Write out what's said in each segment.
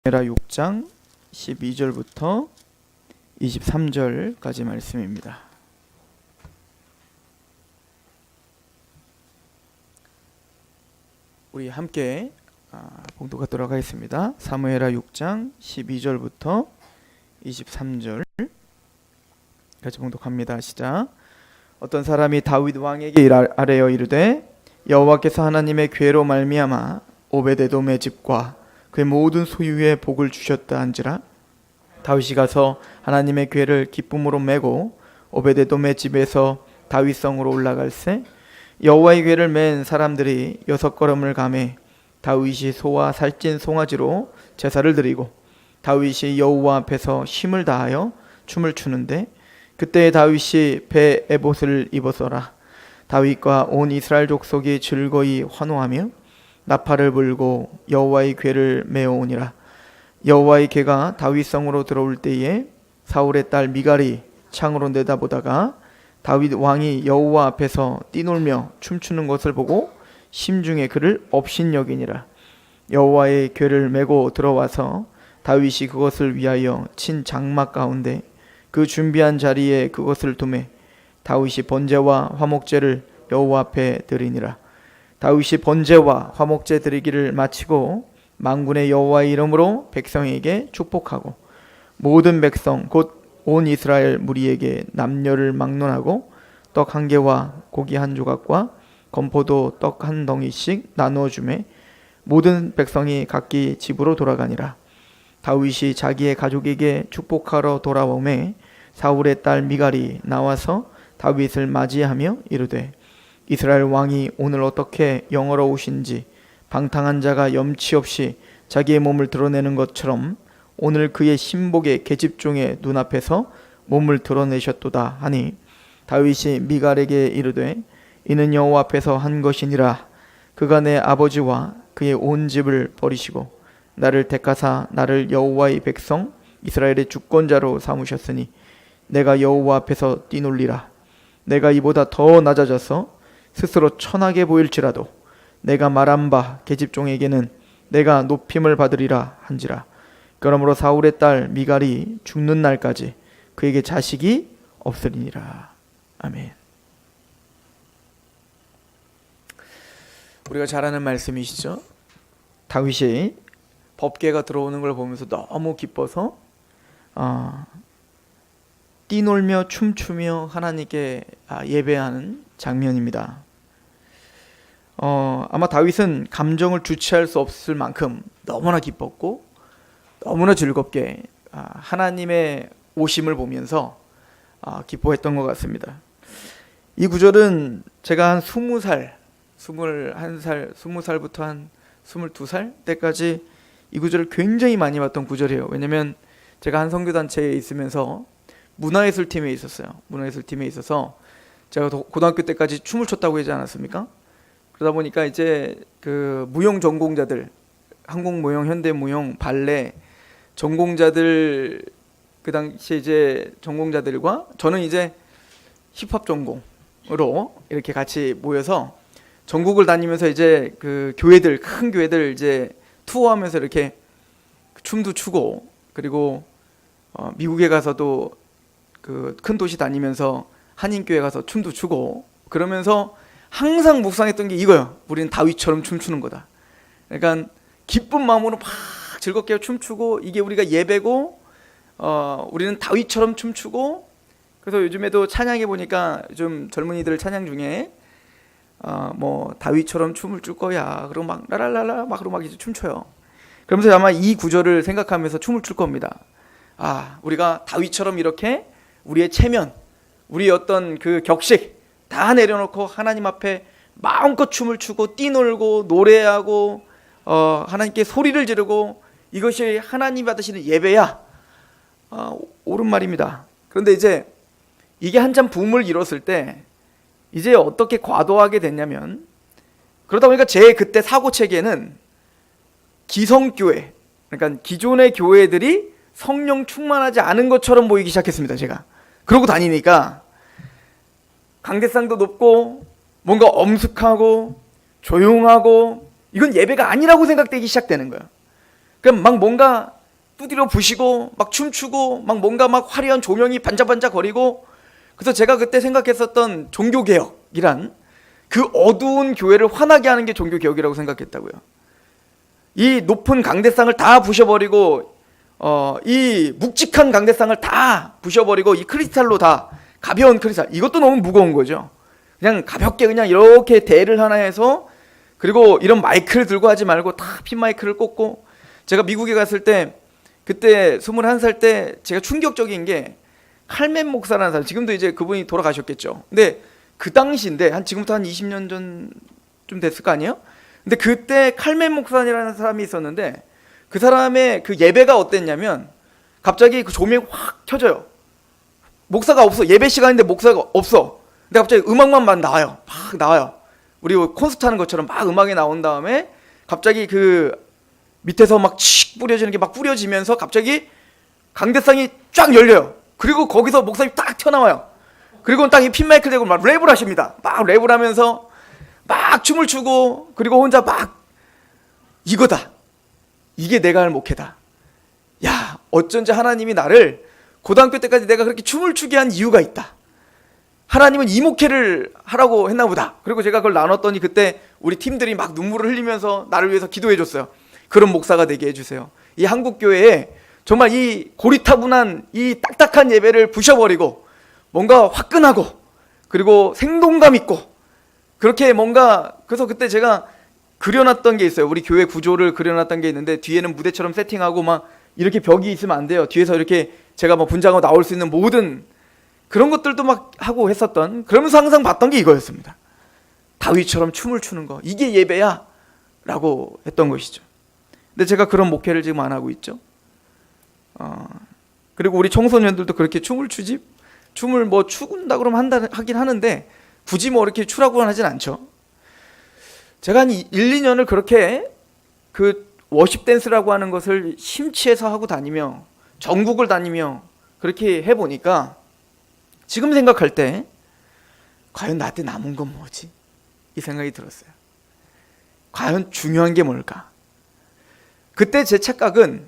사무엘하 6장 12절부터 23절까지 말씀입니다. 우리 함께 봉독하도록 하겠습니다. 사무엘하 6장 12절부터 23절까지 봉독합니다. 시작. 어떤 사람이 다윗 왕에게 아뢰어 이르되 여호와께서 하나님의 괴로 말미암아 오베데돔의 집과 그의 모든 소유에 복을 주셨다 한지라. 다윗이 가서 하나님의 궤를 기쁨으로 메고 오베데돔의 집에서 다윗성으로 올라갈새 여호와의 궤를 맨 사람들이 6걸음을 가매 다윗이 소와 살찐 송아지로 제사를 드리고 다윗이 여호와 앞에서 힘을 다하여 춤을 추는데 그때 다윗이 배 에봇을 입어서라. 다윗과 온 이스라엘 족속이 즐거이 환호하며 나팔을 불고 여호와의 궤를 메어오니라. 여호와의 궤가 다윗성으로 들어올 때에 사울의 딸 미갈이 창으로 내다보다가 다윗 왕이 여호와 앞에서 뛰놀며 춤추는 것을 보고 심중에 그를 업신여기니라. 여호와의 궤를 메고 들어와서 다윗이 그것을 위하여 친 장막 가운데 그 준비한 자리에 그것을 두매 다윗이 번제와 화목제를 여호와 앞에 드리니라. 다윗이 번제와 화목제 드리기를 마치고 만군의 여호와의 이름으로 백성에게 축복하고 모든 백성 곧 온 이스라엘 무리에게 남녀를 막론하고 떡 한 개와 고기 한 조각과 건포도 떡 한 덩이씩 나누어 주매 모든 백성이 각기 집으로 돌아가니라. 다윗이 자기의 가족에게 축복하러 돌아오매 사울의 딸 미갈이 나와서 다윗을 맞이하며 이르되 이스라엘 왕이 오늘 어떻게 영어로우신지 방탕한 자가 염치 없이 자기의 몸을 드러내는 것처럼 오늘 그의 신복의 계집종의 눈앞에서 몸을 드러내셨도다 하니 다윗이 미갈에게 이르되 이는 여호와 앞에서 한 것이니라. 그가 내 아버지와 그의 온 집을 버리시고 나를 택하사 나를 여호와의 백성 이스라엘의 주권자로 삼으셨으니 내가 여호와 앞에서 뛰놀리라. 내가 이보다 더 낮아져서 스스로 천하게 보일지라도 내가 말한 바 계집종에게는 내가 높임을 받으리라 한지라. 그러므로 사울의 딸 미갈이 죽는 날까지 그에게 자식이 없으리니라. 아멘. 우리가 잘 아는 말씀이시죠. 다윗이 법궤가 들어오는 걸 보면서 너무 기뻐서 뛰놀며 춤추며 하나님께 예배하는 장면입니다. 아마 다윗은 감정을 주체할 수 없을 만큼 너무나 기뻤고 너무나 즐겁게 하나님의 오심을 보면서 기뻐했던 것 같습니다. 이 구절은 제가 한 20살, 21살, 20살부터 한 22살 때까지 이 구절을 굉장히 많이 봤던 구절이에요. 왜냐면 제가 한 선교단체에 있으면서 문화예술팀에 있었어요. 문화예술팀에 있어서 제가 고등학교 때까지 춤을 췄다고 하지 않았습니까? 그러다 보니까 이제 그 무용 전공자들, 한국 무용, 현대 무용, 발레 전공자들, 그 당시에 이제 전공자들과 저는 이제 힙합 전공으로 이렇게 같이 모여서 전국을 다니면서 이제 그 교회들, 큰 교회들 이제 투어하면서 이렇게 춤도 추고, 그리고 미국에 가서도 그 큰 도시 다니면서 한인교회 가서 춤도 추고, 그러면서 항상 묵상했던 게 이거예요. 우리는 다윗처럼 춤추는 거다. 그러니까 기쁜 마음으로 막 즐겁게 춤추고, 이게 우리가 예배고, 우리는 다윗처럼 춤추고. 그래서 요즘에도 찬양해 보니까 요즘 젊은이들 찬양 중에 뭐 다윗처럼 춤을 출 거야. 그리고 막 라랄라라 막 이제 춤춰요. 그러면서 아마 이 구절을 생각하면서 춤을 출 겁니다. 우리가 다윗처럼 이렇게 우리의 체면, 우리의 어떤 그 격식 다 내려놓고 하나님 앞에 마음껏 춤을 추고 뛰놀고 노래하고 하나님께 소리를 지르고, 이것이 하나님 받으시는 예배야. 옳은 말입니다. 그런데 이제 이게 한참 붐을 이뤘을 때 이제 어떻게 과도하게 됐냐면, 그러다 보니까 제 그때 사고체계는 기성교회, 그러니까 기존의 교회들이 성령 충만하지 않은 것처럼 보이기 시작했습니다. 제가 그러고 다니니까 강대상도 높고 뭔가 엄숙하고 조용하고 이건 예배가 아니라고 생각되기 시작되는 거예요. 그럼 막 뭔가 두드려 부시고 막 춤추고 막 뭔가 막 화려한 조명이 반짝반짝 거리고, 그래서 제가 그때 생각했었던 종교개혁이란 그 어두운 교회를 환하게 하는 게 종교개혁이라고 생각했다고요. 이 높은 강대상을 다 부셔버리고 이 묵직한 강대상을 다 부셔버리고 이 크리스탈로 다, 가벼운 크리스탈, 이것도 너무 무거운 거죠. 그냥 가볍게 그냥 이렇게 대를 하나 해서, 그리고 이런 마이크를 들고 하지 말고 다 핀 마이크를 꽂고. 제가 미국에 갔을 때 그때 21살 때 제가 충격적인 게, 칼맨 목사라는 사람, 지금도 이제 그분이 돌아가셨겠죠. 근데 그 당시인데 지금부터 한 20년 전쯤 됐을 거 아니에요? 근데 그때 칼맨 목사라는 사람이 있었는데, 그 사람의 그 예배가 어땠냐면, 갑자기 그 조명이 확 켜져요. 목사가 없어. 예배 시간인데 목사가 없어. 근데 갑자기 음악만 막 나와요. 막 나와요. 우리 콘서트 하는 것처럼 막 음악이 나온 다음에 갑자기 그 밑에서 막 칙 뿌려지는 게 막 뿌려지면서 갑자기 강대상이 쫙 열려요. 그리고 거기서 목사님이 딱 튀어나와요. 그리고 딱 이 핀마이크 대고 막 랩을 하십니다. 막 랩을 하면서 막 춤을 추고, 그리고 혼자 막, 이거다, 이게 내가 할 목회다. 야, 어쩐지 하나님이 나를 고등학교 때까지 내가 그렇게 춤을 추게 한 이유가 있다. 하나님은 이 목회를 하라고 했나 보다. 그리고 제가 그걸 나눴더니 그때 우리 팀들이 막 눈물을 흘리면서 나를 위해서 기도해 줬어요. 그런 목사가 되게 해주세요. 이 한국교회에 정말 이 고리타분한 이 딱딱한 예배를 부셔버리고 뭔가 화끈하고, 그리고 생동감 있고, 그렇게 뭔가, 그래서 그때 제가 그려놨던 게 있어요. 우리 교회 구조를 그려놨던 게 있는데, 뒤에는 무대처럼 세팅하고 막 이렇게 벽이 있으면 안 돼요. 뒤에서 이렇게 제가 막 분장하고 나올 수 있는 모든 그런 것들도 막 하고 했었던, 그러면서 항상 봤던 게 이거였습니다. 다윗처럼 춤을 추는 거, 이게 예배야 라고 했던 것이죠. 근데 제가 그런 목회를 지금 안 하고 있죠. 그리고 우리 청소년들도 그렇게 춤을 추지, 춤을 뭐 추군다 그러면 하긴 하는데 굳이 뭐 이렇게 추라고는 하진 않죠. 제가 한 1, 2년을 그렇게 그 워십 댄스라고 하는 것을 심취해서 하고 다니며 전국을 다니며 그렇게 해보니까, 지금 생각할 때 과연 나한테 남은 건 뭐지? 이 생각이 들었어요. 과연 중요한 게 뭘까? 그때 제 착각은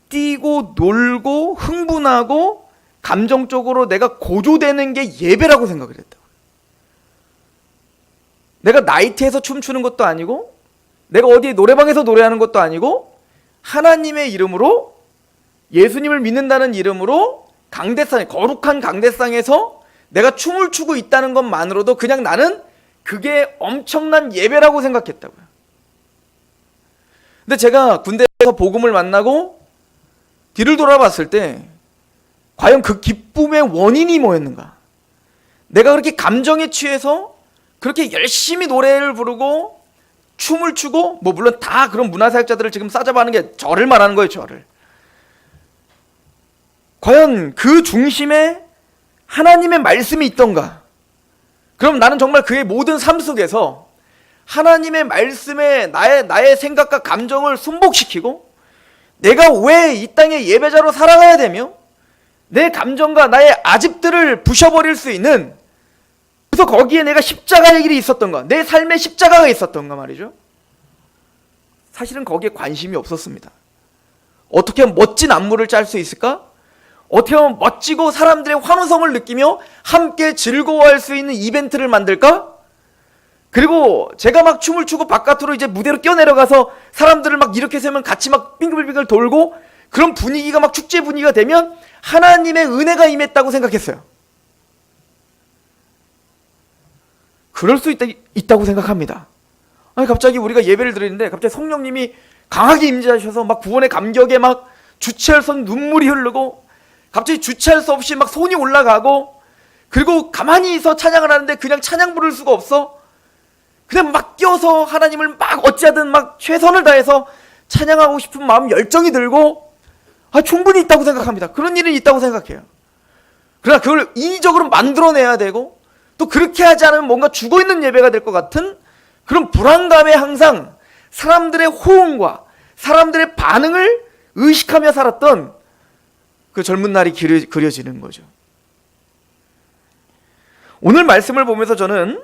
뛰고 놀고 흥분하고 감정적으로 내가 고조되는 게 예배라고 생각을 했다고. 내가 나이트에서 춤추는 것도 아니고, 내가 어디 노래방에서 노래하는 것도 아니고, 하나님의 이름으로, 예수님을 믿는다는 이름으로 강대상, 거룩한 강대상에서 내가 춤을 추고 있다는 것만으로도 그냥 나는 그게 엄청난 예배라고 생각했다고요. 근데 제가 군대에서 복음을 만나고 뒤를 돌아봤을 때 과연 그 기쁨의 원인이 뭐였는가? 내가 그렇게 감정에 취해서 그렇게 열심히 노래를 부르고 춤을 추고, 뭐 물론 다 그런 문화사역자들을 지금 싸잡아하는 게 저를 말하는 거예요, 저를. 과연 그 중심에 하나님의 말씀이 있던가? 그럼 나는 정말 그의 모든 삶 속에서 하나님의 말씀에 나의 생각과 감정을 순복시키고, 내가 왜 이 땅의 예배자로 살아가야 되며 내 감정과 나의 아집들을 부셔버릴 수 있는, 그래서 거기에 내가 십자가의 길이 있었던가, 내 삶에 십자가가 있었던가 말이죠. 사실은 거기에 관심이 없었습니다. 어떻게 하면 멋진 안무를 짤 수 있을까? 어떻게 하면 멋지고 사람들의 환호성을 느끼며 함께 즐거워할 수 있는 이벤트를 만들까? 그리고 제가 막 춤을 추고 바깥으로 이제 무대로 뛰어내려가서 사람들을 막 이렇게 세면 같이 막 빙글빙글 돌고, 그런 분위기가 막 축제 분위기가 되면 하나님의 은혜가 임했다고 생각했어요. 그럴 수 있다고 생각합니다. 아니, 갑자기 우리가 예배를 드리는데 갑자기 성령님이 강하게 임재하셔서 막 구원의 감격에 막 주체할 수 없는 눈물이 흐르고, 갑자기 주체할 수 없이 막 손이 올라가고, 그리고 가만히 있어 찬양을 하는데 그냥 찬양 부를 수가 없어. 그냥 막 뛰어서 하나님을 막 어찌하든 막 최선을 다해서 찬양하고 싶은 마음, 열정이 들고, 충분히 있다고 생각합니다. 그런 일은 있다고 생각해요. 그러나 그걸 인위적으로 만들어내야 되고, 또 그렇게 하지 않으면 뭔가 죽어있는 예배가 될 것 같은 그런 불안감에 항상 사람들의 호응과 사람들의 반응을 의식하며 살았던 그 젊은 날이 그려지는 거죠. 오늘 말씀을 보면서 저는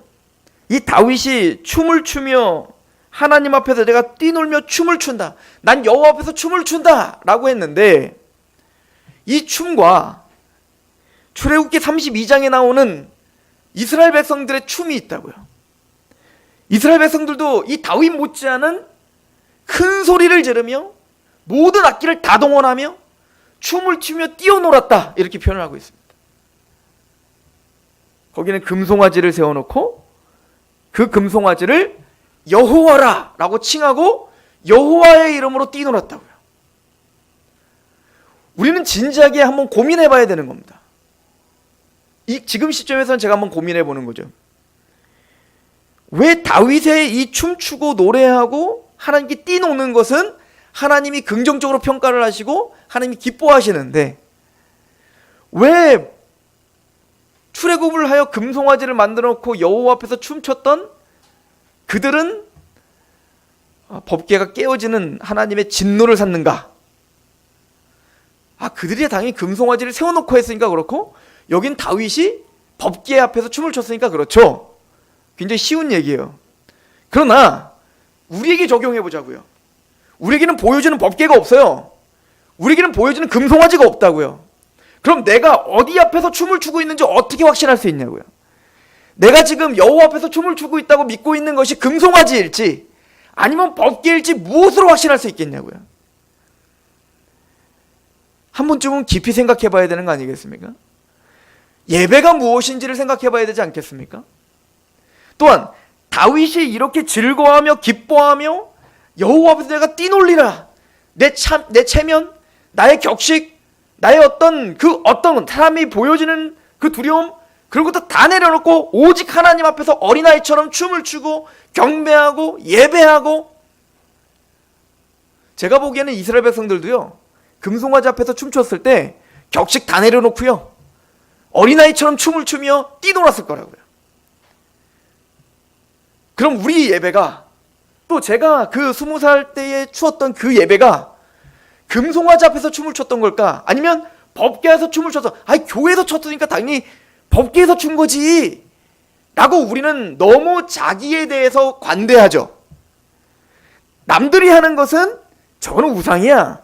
이 다윗이 춤을 추며 하나님 앞에서 내가 뛰놀며 춤을 춘다. 난 여호와 앞에서 춤을 춘다 라고 했는데, 이 춤과 출애굽기 32장에 나오는 이스라엘 백성들의 춤이 있다고요. 이스라엘 백성들도 이 다윗 못지않은 큰 소리를 지르며 모든 악기를 다 동원하며 춤을 추며 뛰어놀았다, 이렇게 표현을 하고 있습니다. 거기는 금송아지를 세워놓고 그 금송아지를 여호와라 라고 칭하고 여호와의 이름으로 뛰놀았다고요. 우리는 진지하게 한번 고민해 봐야 되는 겁니다. 지금 시점에서는 제가 한번 고민해 보는 거죠. 왜 다윗의 이 춤추고 노래하고 하나님께 뛰노는 것은 하나님이 긍정적으로 평가를 하시고 하나님이 기뻐하시는데, 왜 출애굽을 하여 금송아지를 만들어 놓고 여호와 앞에서 춤췄던 그들은 법궤가 깨어지는 하나님의 진노를 샀는가? 그들이 당연히 금송아지를 세워놓고 했으니까 그렇고, 여긴 다윗이 법궤 앞에서 춤을 췄으니까 그렇죠. 굉장히 쉬운 얘기예요. 그러나 우리에게 적용해 보자고요. 우리에게는 보여주는 법궤가 없어요. 우리에게는 보여주는 금송아지가 없다고요. 그럼 내가 어디 앞에서 춤을 추고 있는지 어떻게 확신할 수 있냐고요. 내가 지금 여호와 앞에서 춤을 추고 있다고 믿고 있는 것이 금송아지일지 아니면 법궤일지 무엇으로 확신할 수 있겠냐고요. 한 번쯤은 깊이 생각해 봐야 되는 거 아니겠습니까? 예배가 무엇인지를 생각해 봐야 되지 않겠습니까? 또한 다윗이 이렇게 즐거워하며 기뻐하며 여호와 앞에서 내가 뛰놀리라, 내 체면, 나의 격식, 나의 어떤 사람이 보여지는 그 두려움, 그런 것도 다 내려놓고 오직 하나님 앞에서 어린아이처럼 춤을 추고 경배하고 예배하고. 제가 보기에는 이스라엘 백성들도요, 금송아지 앞에서 춤췄을 때 격식 다 내려놓고요, 어린아이처럼 춤을 추며 뛰놀았을 거라고요. 그럼 우리 예배가, 또 제가 그 20살 때에 추었던 그 예배가 금송아지 앞에서 춤을 췄던 걸까? 아니면 법궤에서 춤을 춰서, 교회에서 췄으니까 당연히 법궤에서 춘 거지 라고 우리는 너무 자기에 대해서 관대하죠. 남들이 하는 것은 저거는 우상이야.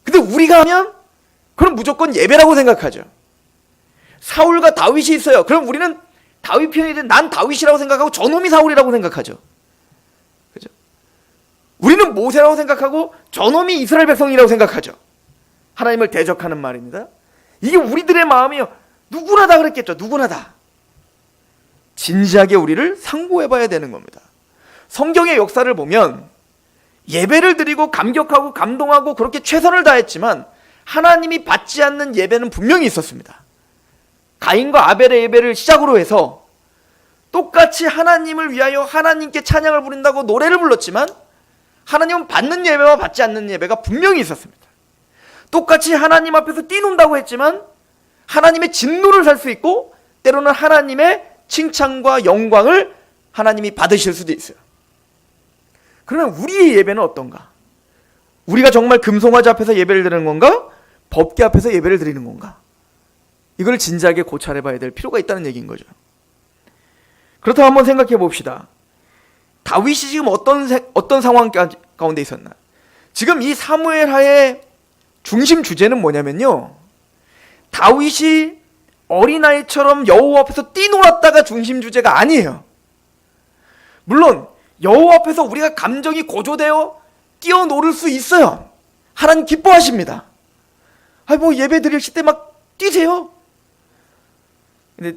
근데 우리가 하면 그럼 무조건 예배라고 생각하죠. 사울과 다윗이 있어요. 그럼 우리는 다윗 편이든 난 다윗이라고 생각하고 저놈이 사울이라고 생각하죠. 그죠? 우리는 모세라고 생각하고 저놈이 이스라엘 백성이라고 생각하죠. 하나님을 대적하는 말입니다. 이게 우리들의 마음이요. 누구나 다 그랬겠죠. 누구나 다. 진지하게 우리를 상고해 봐야 되는 겁니다. 성경의 역사를 보면 예배를 드리고 감격하고 감동하고 그렇게 최선을 다했지만 하나님이 받지 않는 예배는 분명히 있었습니다. 가인과 아벨의 예배를 시작으로 해서 똑같이 하나님을 위하여 하나님께 찬양을 부른다고 노래를 불렀지만 하나님은 받는 예배와 받지 않는 예배가 분명히 있었습니다. 똑같이 하나님 앞에서 뛰논다고 했지만 하나님의 진노를 살 수 있고, 때로는 하나님의 칭찬과 영광을 하나님이 받으실 수도 있어요. 그러면 우리의 예배는 어떤가? 우리가 정말 금송아지 앞에서 예배를 드리는 건가? 법궤 앞에서 예배를 드리는 건가? 이걸 진지하게 고찰해 봐야 될 필요가 있다는 얘기인 거죠. 그렇다면 한번 생각해 봅시다. 다윗이 지금 어떤 상황 가운데 있었나? 지금 이 사무엘하의 중심 주제는 뭐냐면요, 다윗이 어린아이처럼 여호와 앞에서 뛰놀았다가 중심 주제가 아니에요. 물론 여호와 앞에서 우리가 감정이 고조되어 뛰어노를 수 있어요. 하나님 기뻐하십니다. 예배 드릴 때 막 뛰세요. 근데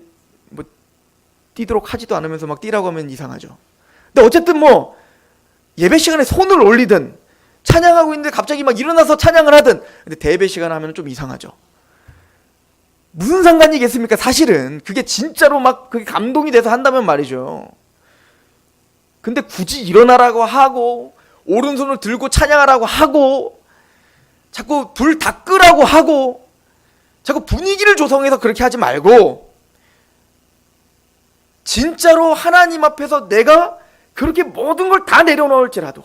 뛰도록 하지도 않으면서 막 뛰라고 하면 이상하죠. 근데 어쨌든 예배 시간에 손을 올리든 찬양하고 있는데 갑자기 막 일어나서 찬양을 하든, 근데 대예배 시간 하면 좀 이상하죠. 무슨 상관이겠습니까? 사실은 그게 진짜로 그게 감동이 돼서 한다면 말이죠. 근데 굳이 일어나라고 하고 오른손을 들고 찬양하라고 하고 자꾸 불 다 끄라고 하고 자꾸 분위기를 조성해서 그렇게 하지 말고, 진짜로 하나님 앞에서 내가 그렇게 모든 걸 다 내려놓을지라도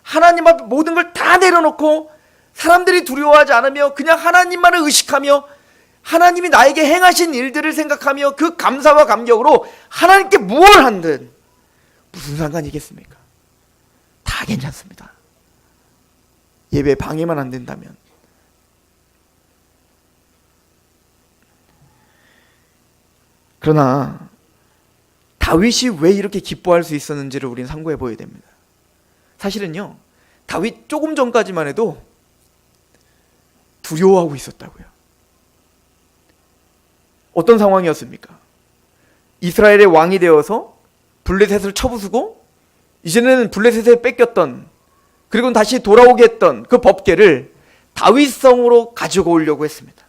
하나님 앞에 모든 걸 다 내려놓고 사람들이 두려워하지 않으며 그냥 하나님만을 의식하며 하나님이 나에게 행하신 일들을 생각하며 그 감사와 감격으로 하나님께 무엇을 한든 무슨 상관이겠습니까? 괜찮습니다. 예배 방해만 안 된다면. 그러나 다윗이 왜 이렇게 기뻐할 수 있었는지를 우리는 상고해 보여야 됩니다. 사실은요, 다윗 조금 전까지만 해도 두려워하고 있었다고요. 어떤 상황이었습니까? 이스라엘의 왕이 되어서 블레셋을 쳐부수고 이제는 블레셋에 뺏겼던, 그리고 다시 돌아오게 했던 그 법궤를 다윗성으로 가지고 오려고 했습니다.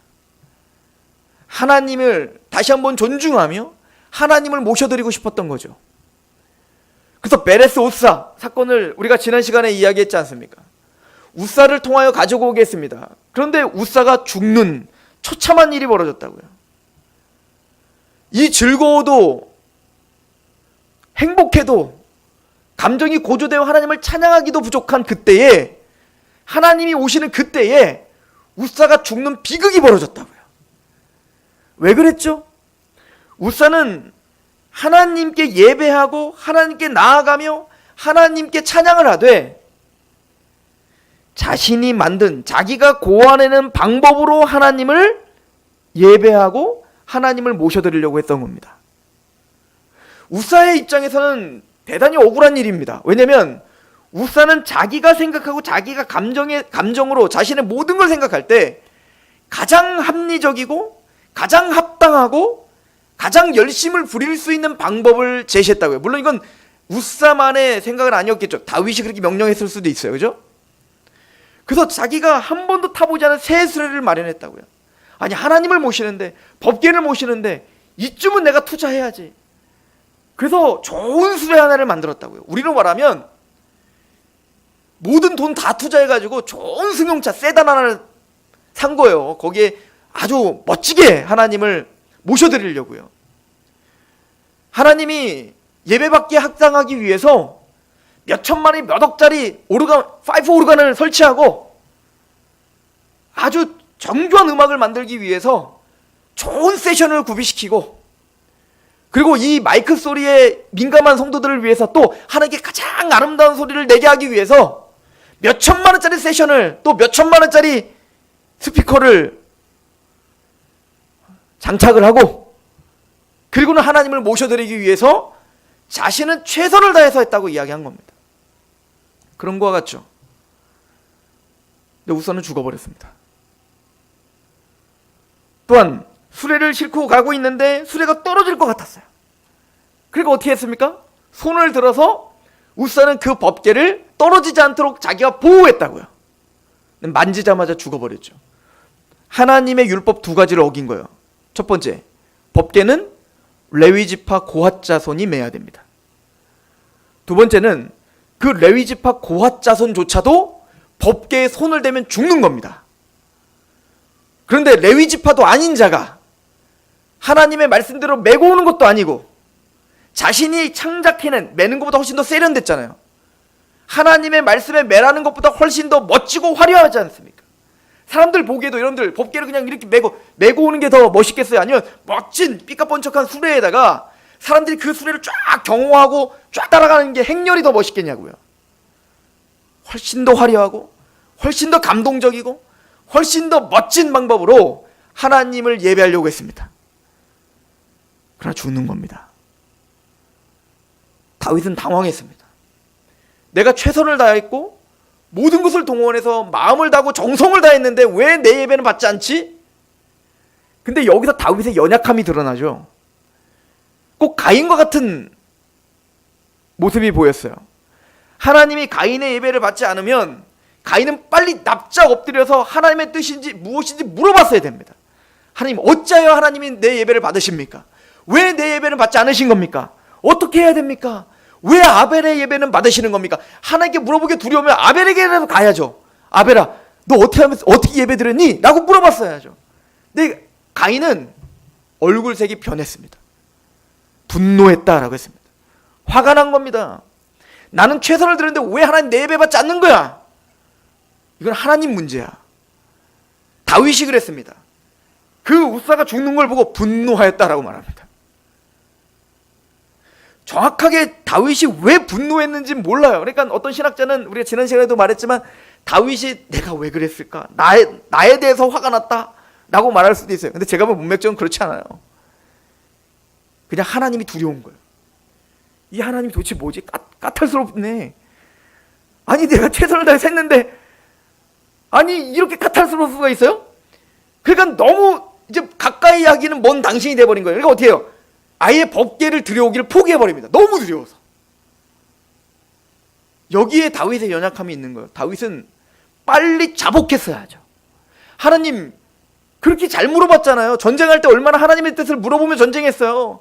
하나님을 다시 한번 존중하며 하나님을 모셔드리고 싶었던 거죠. 그래서 베레스 우사 사건을 우리가 지난 시간에 이야기했지 않습니까? 우사를 통하여 가지고 오겠습니다. 그런데 우사가 죽는 처참한 일이 벌어졌다고요. 이 즐거워도 행복해도 감정이 고조되어 하나님을 찬양하기도 부족한 그때에, 하나님이 오시는 그때에 우사가 죽는 비극이 벌어졌다고요. 왜 그랬죠? 우사는 하나님께 예배하고 하나님께 나아가며 하나님께 찬양을 하되 자신이 만든, 자기가 고안해낸 방법으로 하나님을 예배하고 하나님을 모셔드리려고 했던 겁니다. 우사의 입장에서는 대단히 억울한 일입니다. 왜냐하면 우사는 자기가 생각하고 자기가 감정으로 자신의 모든 걸 생각할 때 가장 합리적이고 가장 합당하고 가장 열심을 부릴 수 있는 방법을 제시했다고요. 물론 이건 우사만의 생각은 아니었겠죠. 다윗이 그렇게 명령했을 수도 있어요. 그죠? 그래서 자기가 한 번도 타보지 않은 새 수레를 마련했다고요. 아니, 하나님을 모시는데, 법궤를 모시는데 이쯤은 내가 투자해야지. 그래서 좋은 수레 하나를 만들었다고요. 우리로 말하면 모든 돈 다 투자해가지고 좋은 승용차 세단 하나를 산 거예요. 거기에 아주 멋지게 하나님을 모셔드리려고요. 하나님이 예배받게 합당하기 위해서 몇 천만이 몇 억짜리 파이프 오르간을 설치하고 아주 정교한 음악을 만들기 위해서 좋은 세션을 구비시키고, 그리고 이 마이크 소리에 민감한 성도들을 위해서 또 하나님께 가장 아름다운 소리를 내게 하기 위해서 몇 천만 원짜리 세션을, 또 몇 천만 원짜리 스피커를 장착을 하고, 그리고는 하나님을 모셔드리기 위해서 자신은 최선을 다해서 했다고 이야기한 겁니다. 그런 거와 같죠. 근데 우사는 죽어버렸습니다. 또한 수레를 싣고 가고 있는데 수레가 떨어질 것 같았어요. 그러니까 어떻게 했습니까? 손을 들어서 우사는 그 법궤를 떨어지지 않도록 자기가 보호했다고요. 만지자마자 죽어버렸죠. 하나님의 율법 두 가지를 어긴 거예요. 첫 번째, 법궤는 레위지파 고핫 자손이 매야 됩니다. 두 번째는 그 레위지파 고핫 자손조차도 법궤에 손을 대면 죽는 겁니다. 그런데 레위지파도 아닌 자가 하나님의 말씀대로 메고 오는 것도 아니고 자신이 창작해낸, 매는 것보다 훨씬 더 세련됐잖아요. 하나님의 말씀에 매라는 것보다 훨씬 더 멋지고 화려하지 않습니까? 사람들 보기에도 여러분들 법궤를 그냥 이렇게 메고 오는 게 더 멋있겠어요? 아니면 멋진 삐까번쩍한 수레에다가 사람들이 그 수레를 쫙 경호하고 쫙 따라가는 게 행렬이 더 멋있겠냐고요. 훨씬 더 화려하고 훨씬 더 감동적이고 훨씬 더 멋진 방법으로 하나님을 예배하려고 했습니다. 그러나 죽는 겁니다. 다윗은 당황했습니다. 내가 최선을 다했고 모든 것을 동원해서 마음을 다하고 정성을 다했는데 왜 내 예배는 받지 않지? 근데 여기서 다윗의 연약함이 드러나죠. 꼭 가인과 같은 모습이 보였어요. 하나님이 가인의 예배를 받지 않으면 가인은 빨리 납작 엎드려서 하나님의 뜻인지 무엇인지 물어봤어야 됩니다. 하나님, 어찌하여 하나님이 내 예배를 받으십니까? 왜 내 예배는 받지 않으신 겁니까? 어떻게 해야 됩니까? 왜 아벨의 예배는 받으시는 겁니까? 하나님께 물어보기 두려우면 아벨에게라도 가야죠. 아벨아, 너 어떻게 예배 드렸니? 라고 물어봤어야죠. 근데 가인은 얼굴색이 변했습니다. 분노했다라고 했습니다. 화가 난 겁니다. 나는 최선을 들였는데 왜 하나님 내 예배 받지 않는 거야? 이건 하나님 문제야. 다윗이 그랬습니다. 그 우사가 죽는 걸 보고 분노하였다라고 말합니다. 정확하게 다윗이 왜 분노했는지 몰라요. 그러니까 어떤 신학자는 우리가 지난 시간에도 말했지만 다윗이 내가 왜 그랬을까? 나에 대해서 화가 났다 라고 말할 수도 있어요. 근데 제가 보면 문맥적으로 그렇지 않아요. 그냥 하나님이 두려운 거예요. 이 하나님이 도대체 뭐지? 까탈스럽네. 아니 내가 최선을 다해서 했는데 아니 이렇게 까탈스러울 수가 있어요? 그러니까 너무 이제 가까이 하기는 먼 당신이 돼버린 거예요. 그러니까 어떻게 해요? 아예 법궤를 들여오기를 포기해버립니다. 너무 두려워서. 여기에 다윗의 연약함이 있는 거예요. 다윗은 빨리 자복했어야죠. 하나님 그렇게 잘 물어봤잖아요. 전쟁할 때 얼마나 하나님의 뜻을 물어보며 전쟁했어요.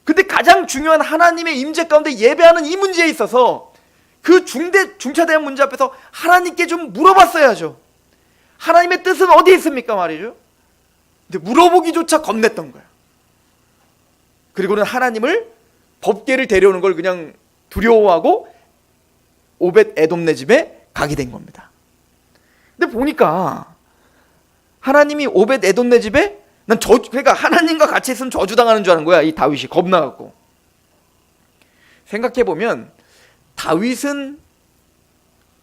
근데 가장 중요한 하나님의 임재 가운데 예배하는 이 문제에 있어서 그 중차대한 문제 앞에서 하나님께 좀 물어봤어야죠. 하나님의 뜻은 어디에 있습니까 말이죠. 근데 물어보기조차 겁냈던 거예요. 그리고는 하나님을 법궤를 데려오는 걸 그냥 두려워하고 오벳 에돔네 집에 가게 된 겁니다. 근데 보니까 하나님이 오벳 에돔네 집에 그러니까 하나님과 같이 있으면 저주당하는 줄 아는 거야. 이 다윗이 겁나갖고. 생각해보면 다윗은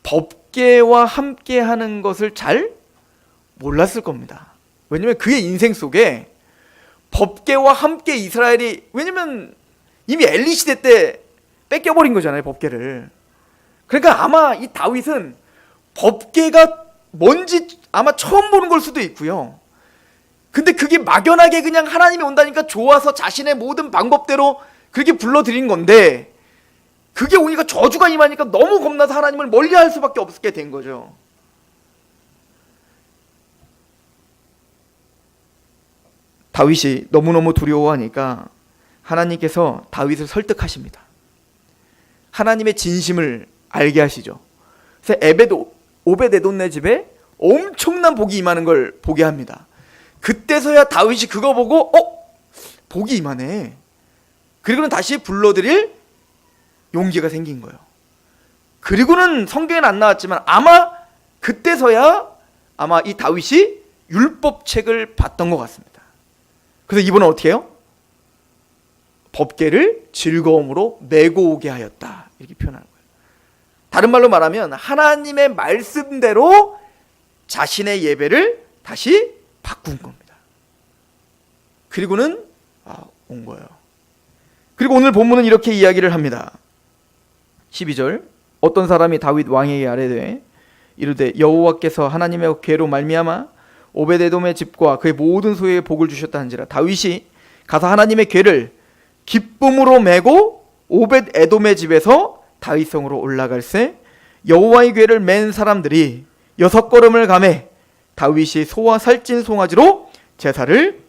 법궤와 함께 하는 것을 잘 몰랐을 겁니다. 왜냐면 그의 인생 속에 법궤와 함께 이스라엘이, 왜냐면 이미 엘리 시대 때 뺏겨버린 거잖아요, 법궤를. 그러니까 아마 이 다윗은 법궤가 뭔지 아마 처음 보는 걸 수도 있고요. 근데 그게 막연하게 그냥 하나님이 온다니까 좋아서 자신의 모든 방법대로 그렇게 불러들인 건데, 그게 오니까 저주가 임하니까 너무 겁나서 하나님을 멀리할 수밖에 없게 된 거죠. 다윗이 너무너무 두려워하니까 하나님께서 다윗을 설득하십니다. 하나님의 진심을 알게 하시죠. 그래서 오벳 에돔네 집에 엄청난 복이 임하는 걸 보게 합니다. 그때서야 다윗이 그거 보고 복이 임하네. 그리고는 다시 불러들일 용기가 생긴 거예요. 그리고는 성경에는 안 나왔지만 아마 그때서야 아마 이 다윗이 율법책을 봤던 것 같습니다. 그래서 이번은 어떻게 해요? 법궤를 즐거움으로 메고 오게 하였다, 이렇게 표현하는 거예요. 다른 말로 말하면 하나님의 말씀대로 자신의 예배를 다시 바꾼 겁니다. 그리고는 온 거예요. 그리고 오늘 본문은 이렇게 이야기를 합니다. 12절, 어떤 사람이 다윗 왕에게 아뢰되 이르되 여호와께서 하나님의 궤로 말미암아 오벳 에돔의 집과 그의 모든 소유에 복을 주셨다 한지라. 다윗이 가서 하나님의 궤를 기쁨으로 메고 오벳 에돔의 집에서 다윗성으로 올라갈새 여호와의 궤를 맨 사람들이 6걸음을 가매 다윗이 소와 살찐 송아지로 제사를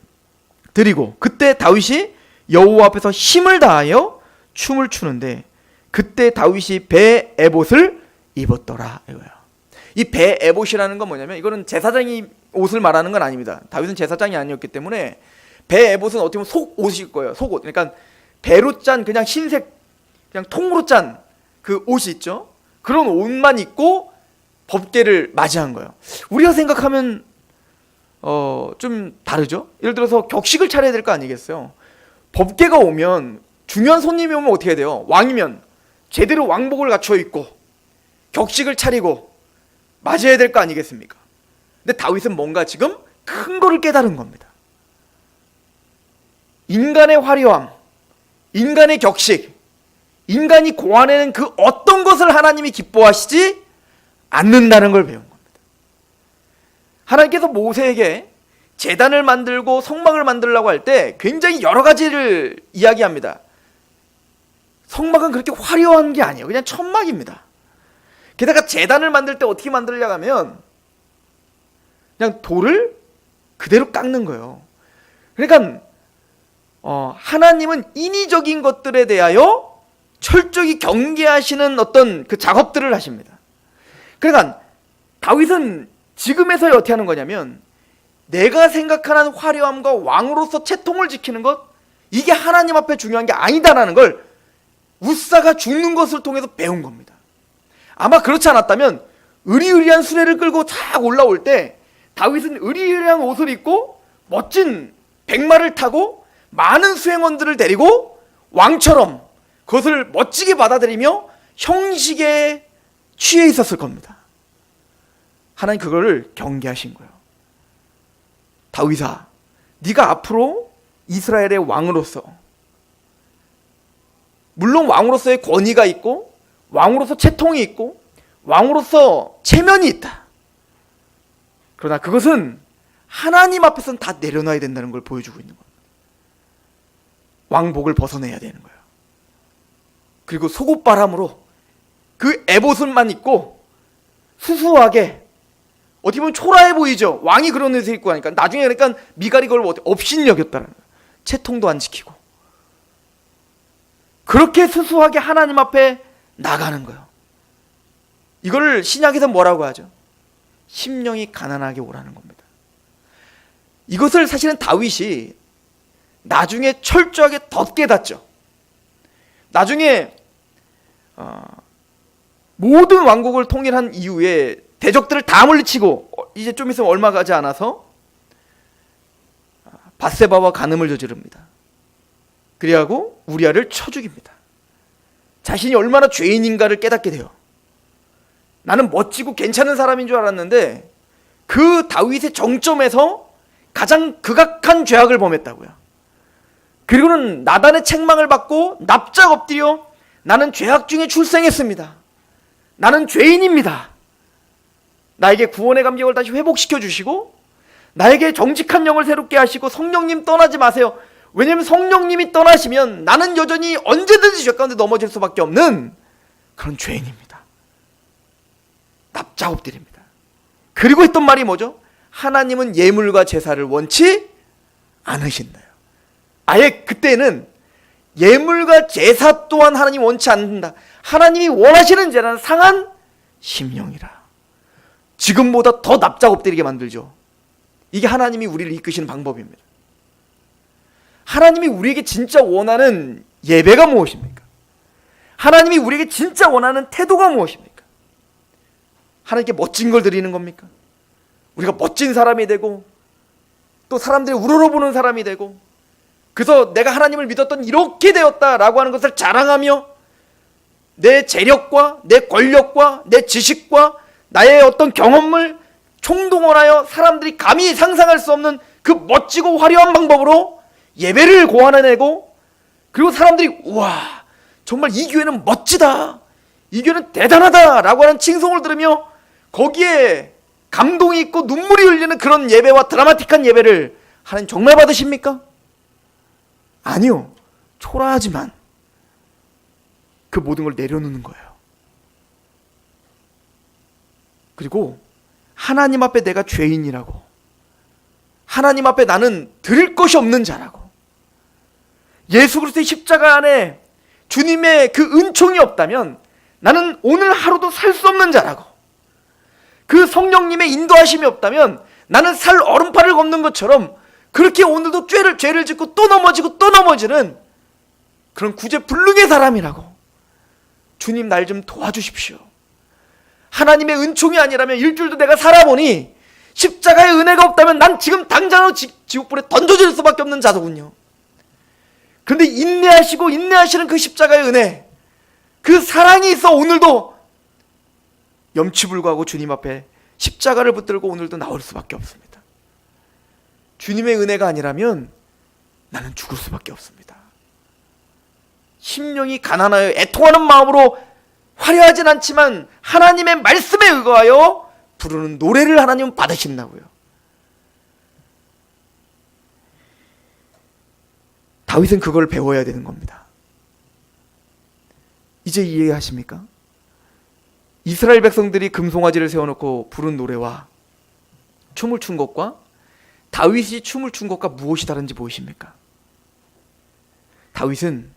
드리고, 그때 다윗이 여호와 앞에서 힘을 다하여 춤을 추는데 그때 다윗이 배 에봇을 입었더라, 이거예요. 이 배 에봇이라는 건 뭐냐면, 이거는 제사장이 옷을 말하는 건 아닙니다. 다윗은 제사장이 아니었기 때문에 배 에봇은 어떻게 보면 속옷일 거예요. 속옷. 그러니까 배로 짠 그냥 흰색, 그냥 통으로 짠 그 옷이 있죠. 그런 옷만 입고 법궤를 맞이한 거예요. 우리가 생각하면 좀 다르죠. 예를 들어서 격식을 차려야 될 거 아니겠어요. 법궤가 오면, 중요한 손님이 오면 어떻게 돼요? 왕이면 제대로 왕복을 갖춰 입고 격식을 차리고 맞아야 될 거 아니겠습니까? 근데 다윗은 뭔가 지금 큰 거를 깨달은 겁니다. 인간의 화려함, 인간의 격식, 인간이 고안해낸 그 어떤 것을 하나님이 기뻐하시지 않는다는 걸 배운 겁니다. 하나님께서 모세에게 제단을 만들고 성막을 만들려고 할 때 굉장히 여러 가지를 이야기합니다. 성막은 그렇게 화려한 게 아니에요. 그냥 천막입니다. 게다가 제단을 만들 때 어떻게 만들려고 하면 그냥 돌을 그대로 깎는 거예요. 그러니까 하나님은 인위적인 것들에 대하여 철저히 경계하시는 어떤 그 작업들을 하십니다. 그러니까 다윗은 지금에서야 어떻게 하는 거냐면, 내가 생각하는 화려함과 왕으로서 채통을 지키는 것, 이게 하나님 앞에 중요한 게 아니다라는 걸 웃사가 죽는 것을 통해서 배운 겁니다. 아마 그렇지 않았다면 으리으리한 수레를 끌고 탁 올라올 때 다윗은 으리으리한 옷을 입고 멋진 백마를 타고 많은 수행원들을 데리고 왕처럼 그것을 멋지게 받아들이며 형식에 취해 있었을 겁니다. 하나님 그거를 경계하신 거예요. 다윗아, 네가 앞으로 이스라엘의 왕으로서, 물론 왕으로서의 권위가 있고 왕으로서 채통이 있고 왕으로서 체면이 있다. 그러나 그것은 하나님 앞에서는 다 내려놔야 된다는 걸 보여주고 있는 겁니다. 왕복을 벗어내야 되는 거예요. 그리고 속옷바람으로 그 에봇만 입고 수수하게, 어떻게 보면 초라해 보이죠. 왕이 그런 옷을 입고 하니까. 나중에 그러니까 미갈이 그걸 업신여겼다는 거예요. 채통도 안 지키고. 그렇게 수수하게 하나님 앞에 나가는 거예요. 이거를 신약에서 뭐라고 하죠? 심령이 가난하게 오라는 겁니다. 이것을 사실은 다윗이 나중에 철저하게 더 깨닫죠. 나중에 모든 왕국을 통일한 이후에 대적들을 다 물리치고 이제 좀 있으면 얼마 가지 않아서 밧세바와 간음을 저지릅니다. 그리하고 우리아를 쳐 죽입니다. 자신이 얼마나 죄인인가를 깨닫게 돼요. 나는 멋지고 괜찮은 사람인 줄 알았는데 그 다윗의 정점에서 가장 극악한 죄악을 범했다고요. 그리고는 나단의 책망을 받고 납작 엎드려 나는 죄악 중에 출생했습니다. 나는 죄인입니다. 나에게 구원의 감격을 다시 회복시켜 주시고 나에게 정직한 영을 새롭게 하시고 성령님 떠나지 마세요. 왜냐하면 성령님이 떠나시면 나는 여전히 언제든지 죄 가운데 넘어질 수밖에 없는 그런 죄인입니다. 납작 엎드립니다. 그리고 했던 말이 뭐죠? 하나님은 예물과 제사를 원치 않으신다요. 아예 그때는 예물과 제사 또한 하나님 원치 않는다. 하나님이 원하시는 제사는 상한 심령이라. 지금보다 더 납작 엎드리게 만들죠. 이게 하나님이 우리를 이끄시는 방법입니다. 하나님이 우리에게 진짜 원하는 예배가 무엇입니까? 하나님이 우리에게 진짜 원하는 태도가 무엇입니까? 하나님께 멋진 걸 드리는 겁니까? 우리가 멋진 사람이 되고 또 사람들이 우러러보는 사람이 되고 그래서 내가 하나님을 믿었던 이렇게 되었다라고 하는 것을 자랑하며 내 재력과 내 권력과 내 지식과 나의 어떤 경험을 총동원하여 사람들이 감히 상상할 수 없는 그 멋지고 화려한 방법으로 예배를 고안해내고 그리고 사람들이 우와 정말 이 교회는 멋지다, 이 교회는 대단하다 라고 하는 칭송을 들으며 거기에 감동이 있고 눈물이 흘리는 그런 예배와 드라마틱한 예배를 하나님 정말 받으십니까? 아니요. 초라하지만 그 모든 걸 내려놓는 거예요. 그리고 하나님 앞에 내가 죄인이라고, 하나님 앞에 나는 드릴 것이 없는 자라고, 예수 그리스도의 십자가 안에 주님의 그 은총이 없다면 나는 오늘 하루도 살 수 없는 자라고, 그 성령님의 인도하심이 없다면 나는 살 얼음판을 걷는 것처럼 그렇게 오늘도 죄를 짓고 또 넘어지고 또 넘어지는 그런 구제불능의 사람이라고, 주님 날 좀 도와주십시오. 하나님의 은총이 아니라면 일주일도 내가 살아보니 십자가의 은혜가 없다면 난 지금 당장으로 지옥불에 던져질 수밖에 없는 자더군요. 그런데 인내하시고 인내하시는 그 십자가의 은혜, 그 사랑이 있어 오늘도 염치불구하고 주님 앞에 십자가를 붙들고 오늘도 나올 수밖에 없습니다. 주님의 은혜가 아니라면 나는 죽을 수밖에 없습니다. 심령이 가난하여 애통하는 마음으로 화려하진 않지만 하나님의 말씀에 의거하여 부르는 노래를 하나님은 받으신다고요. 다윗은 그걸 배워야 되는 겁니다. 이제 이해하십니까? 이스라엘 백성들이 금송아지를 세워놓고 부른 노래와 춤을 춘 것과 다윗이 춤을 춘 것과 무엇이 다른지 보이십니까? 다윗은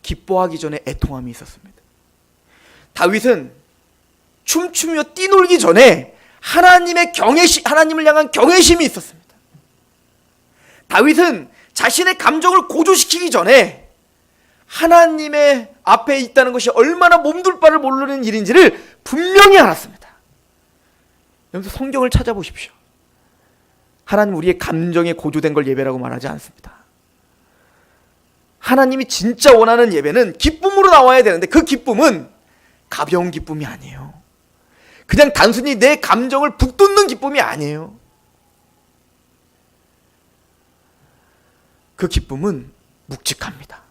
기뻐하기 전에 애통함이 있었습니다. 다윗은 춤추며 뛰놀기 전에 하나님을 향한 경외심이 있었습니다. 다윗은 자신의 감정을 고조시키기 전에 하나님의 앞에 있다는 것이 얼마나 몸둘 바를 모르는 일인지를 분명히 알았습니다. 여기서 성경을 찾아보십시오. 하나님 우리의 감정에 고조된 걸 예배라고 말하지 않습니다. 하나님이 진짜 원하는 예배는 기쁨으로 나와야 되는데 그 기쁨은 가벼운 기쁨이 아니에요. 그냥 단순히 내 감정을 북돋는 기쁨이 아니에요. 그 기쁨은 묵직합니다.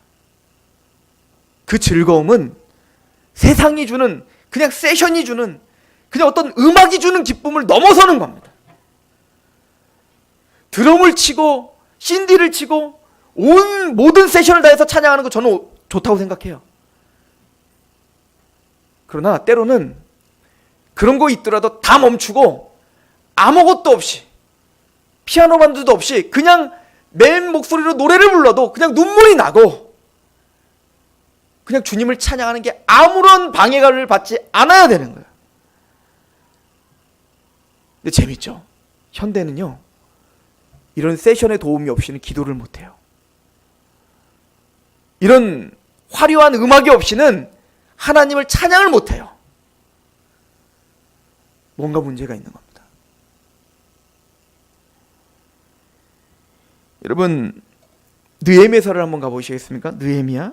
그 즐거움은 세상이 주는, 그냥 세션이 주는, 그냥 어떤 음악이 주는 기쁨을 넘어서는 겁니다. 드럼을 치고 신디를 치고 모든 세션을 다해서 찬양하는 거 저는 좋다고 생각해요. 그러나 때로는 그런 거 있더라도 다 멈추고 아무것도 없이, 피아노 반주도 없이 그냥 맨 목소리로 노래를 불러도 그냥 눈물이 나고 그냥 주님을 찬양하는 게 아무런 방해를 받지 않아야 되는 거예요. 근데 재밌죠? 현대는요, 이런 세션의 도움이 없이는 기도를 못해요. 이런 화려한 음악이 없이는 하나님을 찬양을 못해요. 뭔가 문제가 있는 겁니다. 여러분, 느헤미야서를 한번 가보시겠습니까? 느헤미야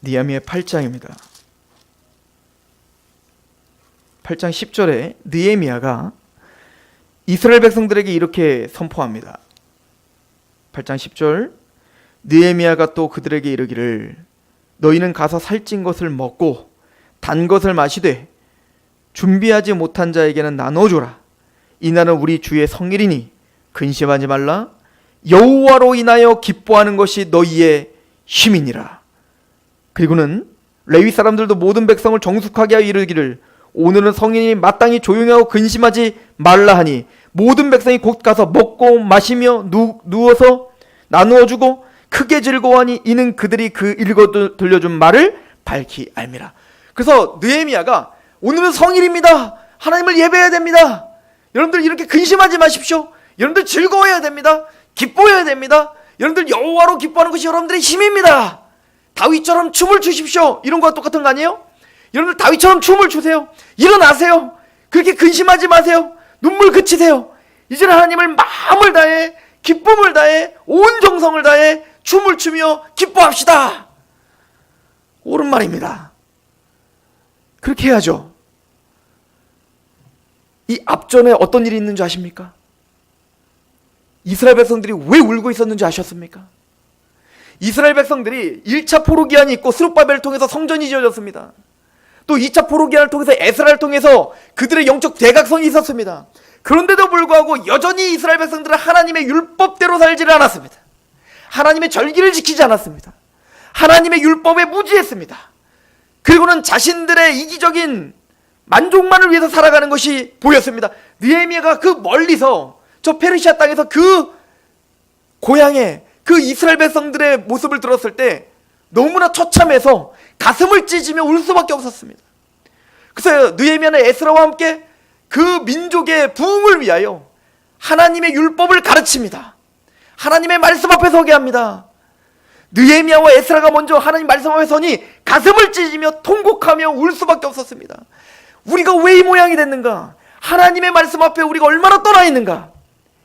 느헤미야 8장입니다. 8장 10절에 느헤미야가 이스라엘 백성들에게 이렇게 선포합니다. 8장 10절, 느헤미야가 또 그들에게 이르기를 너희는 가서 살찐 것을 먹고 단 것을 마시되 준비하지 못한 자에게는 나눠줘라. 이날은 우리 주의 성일이니 근심하지 말라. 여호와로 인하여 기뻐하는 것이 너희의 힘이니라. 그리고는 레위 사람들도 모든 백성을 정숙하게 하여 이르기를 오늘은 성인이 마땅히 조용하고 근심하지 말라 하니 모든 백성이 곧 가서 먹고 마시며 누워서 나누어주고 크게 즐거워하니 이는 그들이 그 읽어 들려준 말을 밝히 알미라. 그래서 느헤미야가 오늘은 성일입니다. 하나님을 예배해야 됩니다. 여러분들 이렇게 근심하지 마십시오. 여러분들 즐거워해야 됩니다. 기뻐해야 됩니다. 여러분들 여호와로 기뻐하는 것이 여러분들의 힘입니다. 다윗처럼 춤을 추십시오. 이런 거와 똑같은 거 아니에요? 여러분들 다윗처럼 춤을 추세요. 일어나세요. 그렇게 근심하지 마세요. 눈물 그치세요. 이제는 하나님을 마음을 다해, 기쁨을 다해, 온 정성을 다해 춤을 추며 기뻐합시다. 옳은 말입니다. 그렇게 해야죠. 이 앞전에 어떤 일이 있는 줄 아십니까? 이스라엘 백성들이 왜 울고 있었는지 아셨습니까? 이스라엘 백성들이 1차 포로기한이 있고 스룹바벨을 통해서 성전이 지어졌습니다. 또 2차 포로기한을 통해서 에스라를 통해서 그들의 영적 대각성이 있었습니다. 그런데도 불구하고 여전히 이스라엘 백성들은 하나님의 율법대로 살지를 않았습니다. 하나님의 절기를 지키지 않았습니다. 하나님의 율법에 무지했습니다. 그리고는 자신들의 이기적인 만족만을 위해서 살아가는 것이 보였습니다. 느헤미야가 그 멀리서 저 페르시아 땅에서 그 고향에 그 이스라엘 백성들의 모습을 들었을 때 너무나 처참해서 가슴을 찢으며 울 수밖에 없었습니다. 그래서 느헤미야는 에스라와 함께 그 민족의 부흥을 위하여 하나님의 율법을 가르칩니다. 하나님의 말씀 앞에 서게 합니다. 느헤미야와 에스라가 먼저 하나님 말씀 앞에 서니 가슴을 찢으며 통곡하며 울 수밖에 없었습니다. 우리가 왜 이 모양이 됐는가? 하나님의 말씀 앞에 우리가 얼마나 떠나 있는가?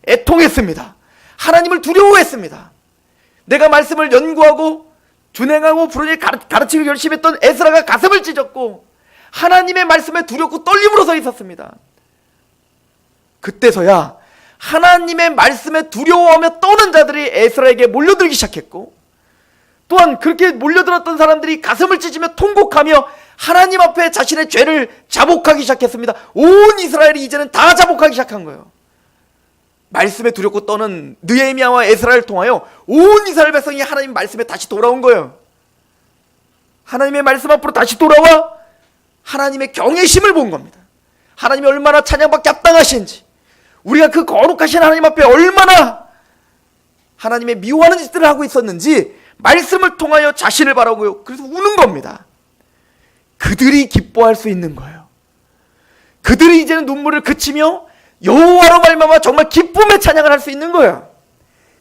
애통했습니다. 하나님을 두려워했습니다. 내가 말씀을 연구하고 준행하고 부르짖 가르치기 결심했던 에스라가 가슴을 찢었고 하나님의 말씀에 두렵고 떨림으로 서 있었습니다. 그때서야 하나님의 말씀에 두려워하며 떠는 자들이 에스라에게 몰려들기 시작했고, 또한 그렇게 몰려들었던 사람들이 가슴을 찢으며 통곡하며 하나님 앞에 자신의 죄를 자복하기 시작했습니다. 온 이스라엘이 이제는 다 자복하기 시작한 거예요. 말씀에 두렵고 떠는 느헤미야와 에스라를 통하여 온 이스라엘 백성이 하나님 말씀에 다시 돌아온 거예요. 하나님의 말씀 앞으로 다시 돌아와 하나님의 경외심을 본 겁니다. 하나님이 얼마나 찬양받기 합당하신지, 우리가 그 거룩하신 하나님 앞에 얼마나 하나님의 미워하는 짓들을 하고 있었는지 말씀을 통하여 자신을 바라고요. 그래서 우는 겁니다. 그들이 기뻐할 수 있는 거예요. 그들이 이제는 눈물을 그치며 여호와로 말미암아 정말 기쁨의 찬양을 할 수 있는 거예요.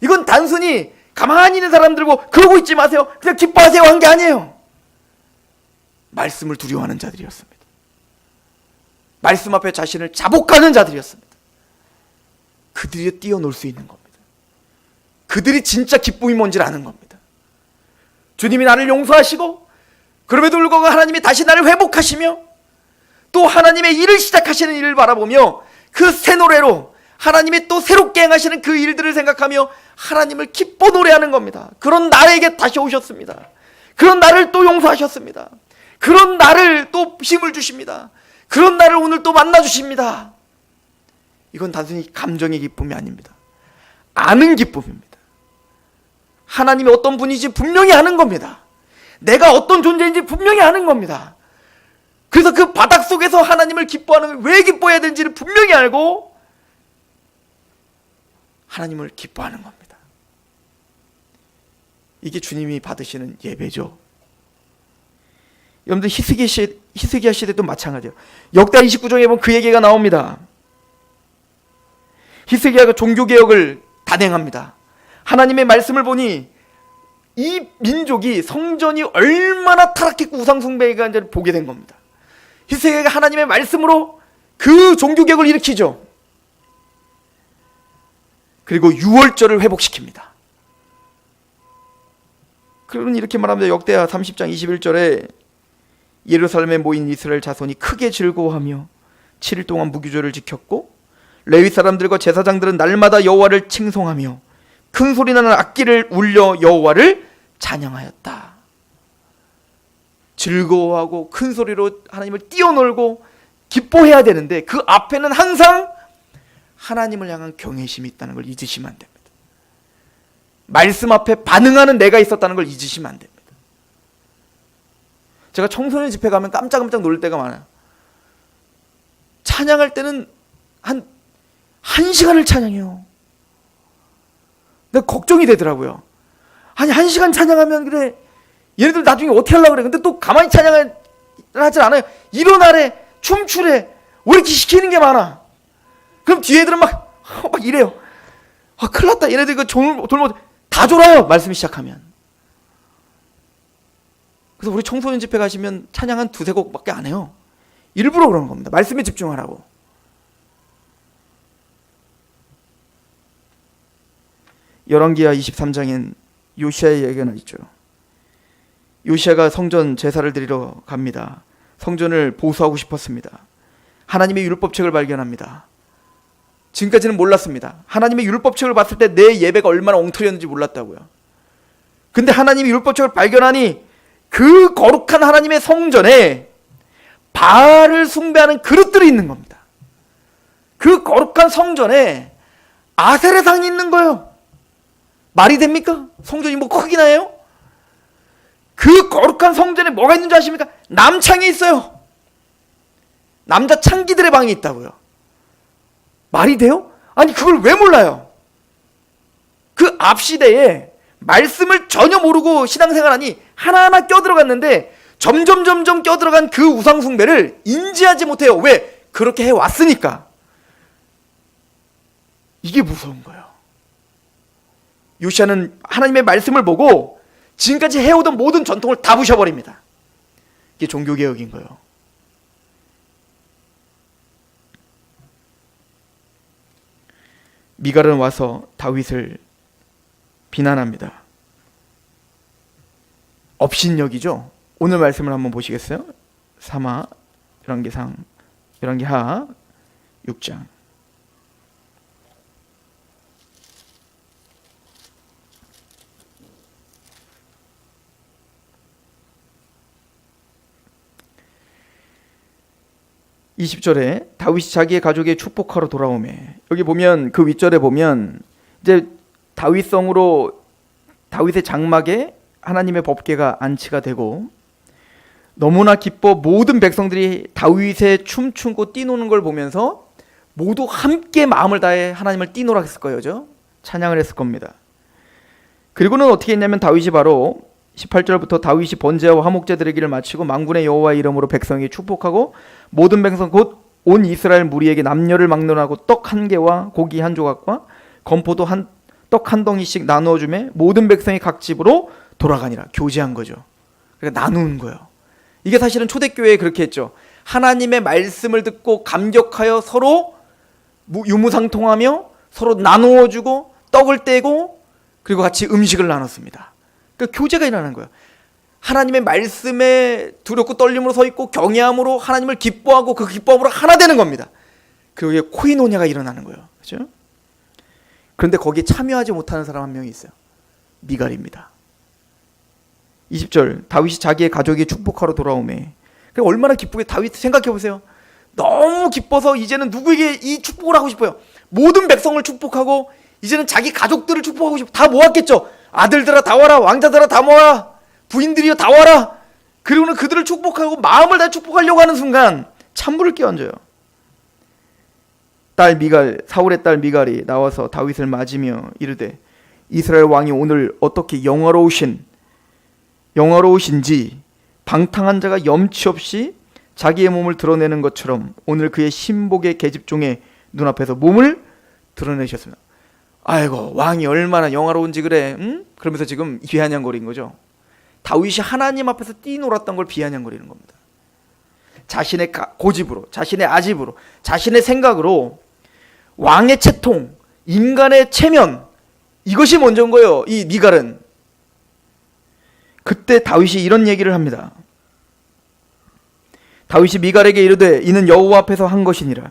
이건 단순히 가만히 있는 사람 들고 그러고 있지 마세요, 그냥 기뻐하세요 한 게 아니에요. 말씀을 두려워하는 자들이었습니다. 말씀 앞에 자신을 자복하는 자들이었습니다. 그들이 뛰어놀 수 있는 겁니다. 그들이 진짜 기쁨이 뭔지를 아는 겁니다. 주님이 나를 용서하시고 그럼에도 불구하고 하나님이 다시 나를 회복하시며 또 하나님의 일을 시작하시는 일을 바라보며 그 새 노래로 하나님이 또 새롭게 행하시는 그 일들을 생각하며 하나님을 기뻐 노래하는 겁니다. 그런 나에게 다시 오셨습니다. 그런 나를 또 용서하셨습니다. 그런 나를 또 힘을 주십니다. 그런 나를 오늘 또 만나 주십니다. 이건 단순히 감정의 기쁨이 아닙니다. 아는 기쁨입니다. 하나님이 어떤 분인지 분명히 아는 겁니다. 내가 어떤 존재인지 분명히 아는 겁니다. 그래서 그 바닥 속에서 하나님을 기뻐하는, 왜 기뻐해야 되는지를 분명히 알고 하나님을 기뻐하는 겁니다. 이게 주님이 받으시는 예배죠. 여러분들 히스기야 시대도 마찬가지예요. 역대 29장에 보면 그 얘기가 나옵니다. 히스기야가 종교개혁을 단행합니다. 하나님의 말씀을 보니 이 민족이 성전이 얼마나 타락했고 우상숭배가 이제 보게 된 겁니다. 히스기야가 하나님의 말씀으로 그 종교개혁을 일으키죠. 그리고 유월절을 회복시킵니다. 그러면 이렇게 말합니다. 역대하 30장 21절에 예루살렘에 모인 이스라엘 자손이 크게 즐거워하며 7일 동안 무교절을 지켰고 레위 사람들과 제사장들은 날마다 여호와를 칭송하며 큰 소리 나는 악기를 울려 여호와를 찬양하였다. 즐거워하고 큰 소리로 하나님을 뛰어놀고 기뻐해야 되는데 그 앞에는 항상 하나님을 향한 경외심이 있다는 걸 잊으시면 안 됩니다. 말씀 앞에 반응하는 내가 있었다는 걸 잊으시면 안 됩니다. 제가 청소년 집회 가면 깜짝깜짝 놀랄 때가 많아요. 찬양할 때는 한 1시간을 찬양해요. 근데 걱정이 되더라고요. 아니 1시간 찬양하면 그래 얘네들 나중에 어떻게 하려고 그래. 근데 또 가만히 찬양을 하질 않아요. 일어나래, 춤추래, 왜 이렇게 시키는 게 많아. 그럼 뒤에 애들은 막 이래요. 큰일 났다. 얘네들 그 돌못 다 졸아요. 말씀 시작하면. 그래서 우리 청소년 집회 가시면 찬양 한 2-3곡밖에 안 해요. 일부러 그런 겁니다. 말씀에 집중하라고. 열왕기하 23장엔 요시야의 얘기가 있죠. 요시야가 성전 제사를 드리러 갑니다. 성전을 보수하고 싶었습니다. 하나님의 율법책을 발견합니다. 지금까지는 몰랐습니다. 하나님의 율법책을 봤을 때 내 예배가 얼마나 엉터리였는지 몰랐다고요. 근데 하나님이 율법책을 발견하니 그 거룩한 하나님의 성전에 바알을 숭배하는 그릇들이 있는 겁니다. 그 거룩한 성전에 아세레 상이 있는 거예요. 말이 됩니까? 성전이 뭐 크기나 해요? 그 거룩한 성전에 뭐가 있는 줄 아십니까? 남창이 있어요. 남자 창기들의 방이 있다고요. 말이 돼요? 아니 그걸 왜 몰라요? 그 앞 시대에 말씀을 전혀 모르고 신앙생활하니 하나하나 껴들어갔는데 점점 껴들어간 그 우상숭배를 인지하지 못해요. 왜? 그렇게 해왔으니까. 이게 무서운 거예요. 요시야는 하나님의 말씀을 보고 지금까지 해오던 모든 전통을 다 부셔버립니다. 이게 종교개혁인 거예요. 미갈은 와서 다윗을 비난합니다. 업신여기죠. 오늘 말씀을 한번 보시겠어요? 사마 열왕기하 6장. (20절에) 다윗이 자기의 가족의 축복하러 돌아오매. 여기 보면 그 윗절에 보면 이제 다윗성으로 다윗의 장막에 하나님의 법궤가 안치가 되고 너무나 기뻐 모든 백성들이 다윗의 춤추고 뛰노는 걸 보면서 모두 함께 마음을 다해 하나님을 뛰노라 했을 거예요. 그죠? 찬양을 했을 겁니다. 그리고는 어떻게 했냐면 다윗이 바로 18절부터 다윗이 번제와 화목제 드리기를 마치고 만군의 여호와의 이름으로 백성에게 축복하고 모든 백성 곧 온 이스라엘 무리에게 남녀를 막론하고 떡 1개와 고기 1조각과 건포도 떡 1덩이씩 나누어 주매 모든 백성이 각 집으로 돌아가니라. 교제한 거죠. 그러니까 나누는 거예요. 이게 사실은 초대교회에 그렇게 했죠. 하나님의 말씀을 듣고 감격하여 서로 유무상통하며 서로 나누어주고 떡을 떼고 그리고 같이 음식을 나눴습니다. 그러니까 교제가 일어나는 거예요. 하나님의 말씀에 두렵고 떨림으로 서 있고 경외함으로 하나님을 기뻐하고 그 기뻐함으로 하나 되는 겁니다. 그리고 이게 코이노냐가 일어나는 거예요. 그렇죠? 그런데 거기에 참여하지 못하는 사람 한 명이 있어요. 미갈입니다. 20절 다윗이 자기의 가족이 축복하러 돌아오매. 얼마나 기쁘게 다윗 생각해 보세요. 너무 기뻐서 이제는 누구에게 이 축복을 하고 싶어요. 모든 백성을 축복하고 이제는 자기 가족들을 축복하고 싶어. 다 모았겠죠. 아들들아 다 와라. 왕자들아 다 모아라. 부인들이여 다 와라. 그리고는 그들을 축복하고 마음을 다 축복하려고 하는 순간 찬물을 끼얹어요. 딸 미갈, 사울의 딸 미갈이 나와서 다윗을 맞으며 이르되 이스라엘 왕이 오늘 어떻게 영화로우신지 방탕한 자가 염치 없이 자기의 몸을 드러내는 것처럼 오늘 그의 신복의 계집종의 눈앞에서 몸을 드러내셨습니다. 아이고 왕이 얼마나 영화로운지 그래. 응? 그러면서 지금 비아냥거린 거죠. 다윗이 하나님 앞에서 뛰놀았던 걸 비아냥거리는 겁니다. 자신의 고집으로, 자신의 아집으로, 자신의 생각으로 왕의 채통, 인간의 체면, 이것이 먼저인 거예요. 이 미갈은. 그때 다윗이 이런 얘기를 합니다. 다윗이 미갈에게 이르되 이는 여호와 앞에서 한 것이니라.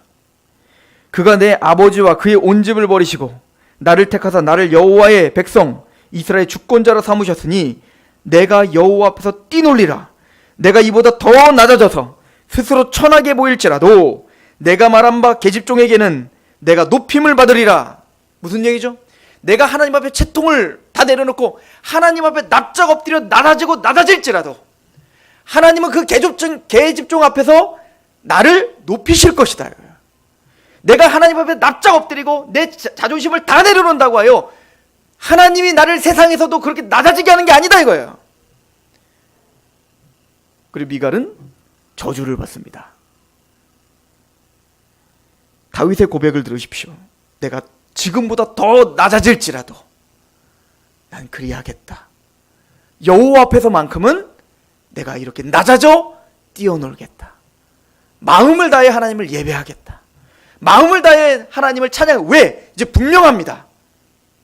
그가 내 아버지와 그의 온 집을 버리시고 나를 택하사 나를 여호와의 백성 이스라엘 주권자로 삼으셨으니 내가 여호와 앞에서 뛰놀리라. 내가 이보다 더 낮아져서 스스로 천하게 보일지라도 내가 말한 바 계집종에게는 내가 높임을 받으리라. 무슨 얘기죠? 내가 하나님 앞에 채통을 다 내려놓고 하나님 앞에 납작 엎드려 낮아질지라도 하나님은 그 계집종 앞에서 나를 높이실 것이다. 내가 하나님 앞에 납작 엎드리고 내 자존심을 다 내려놓는다고 하여 하나님이 나를 세상에서도 그렇게 낮아지게 하는 게 아니다 이거예요. 그리고 미갈은 저주를 받습니다. 다윗의 고백을 들으십시오. 내가 지금보다 더 낮아질지라도 난 그리하겠다. 여호와 앞에서만큼은 내가 이렇게 낮아져 뛰어놀겠다. 마음을 다해 하나님을 예배하겠다. 마음을 다해 하나님을 찬양. 왜? 이제 분명합니다.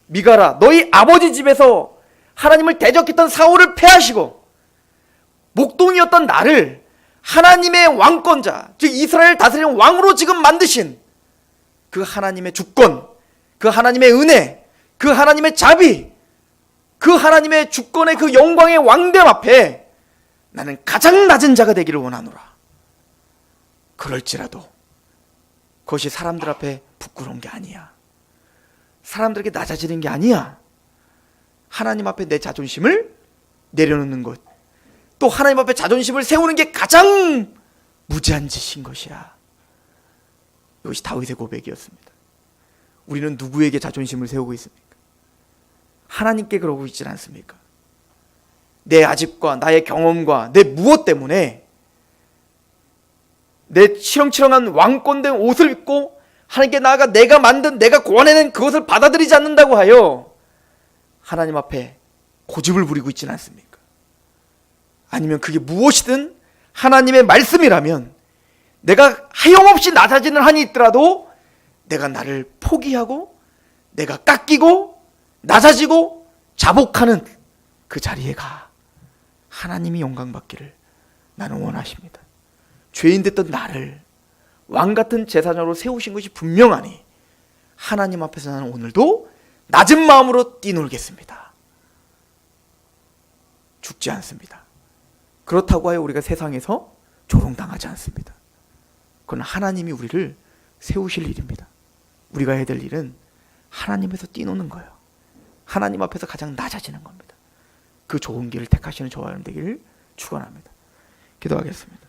미갈아, 너희 아버지 집에서 하나님을 대적했던 사울을 패하시고 목동이었던 나를 하나님의 왕권자, 즉 이스라엘 다스리는 왕으로 지금 만드신 그 하나님의 주권, 그 하나님의 은혜, 그 하나님의 자비, 그 하나님의 주권의 그 영광의 왕됨 앞에 나는 가장 낮은 자가 되기를 원하노라. 그럴지라도 그것이 사람들 앞에 부끄러운 게 아니야. 사람들에게 낮아지는 게 아니야. 하나님 앞에 내 자존심을 내려놓는 것, 또 하나님 앞에 자존심을 세우는 게 가장 무지한 짓인 것이야. 이것이 다윗의 고백이었습니다. 우리는 누구에게 자존심을 세우고 있습니까? 하나님께 그러고 있지 않습니까? 내 아집과 나의 경험과 내 무엇 때문에 내 치렁치렁한 왕권된 옷을 입고 하나님께 나아가 내가 만든, 내가 고안해낸 그것을 받아들이지 않는다고 하여 하나님 앞에 고집을 부리고 있지는 않습니까? 아니면 그게 무엇이든 하나님의 말씀이라면 내가 하염없이 낮아지는 한이 있더라도 내가 나를 포기하고 내가 깎이고 낮아지고 자복하는 그 자리에 가 하나님이 영광 받기를 나는 원하십니다. 죄인 됐던 나를 왕같은 제사장으로 세우신 것이 분명하니 하나님 앞에서 나는 오늘도 낮은 마음으로 뛰놀겠습니다. 죽지 않습니다. 그렇다고 하여 우리가 세상에서 조롱당하지 않습니다. 그건 하나님이 우리를 세우실 일입니다. 우리가 해야 될 일은 하나님에서 뛰노는 거예요. 하나님 앞에서 가장 낮아지는 겁니다. 그 좋은 길을 택하시는 저와 여러분 되기를 축원합니다. 기도하겠습니다.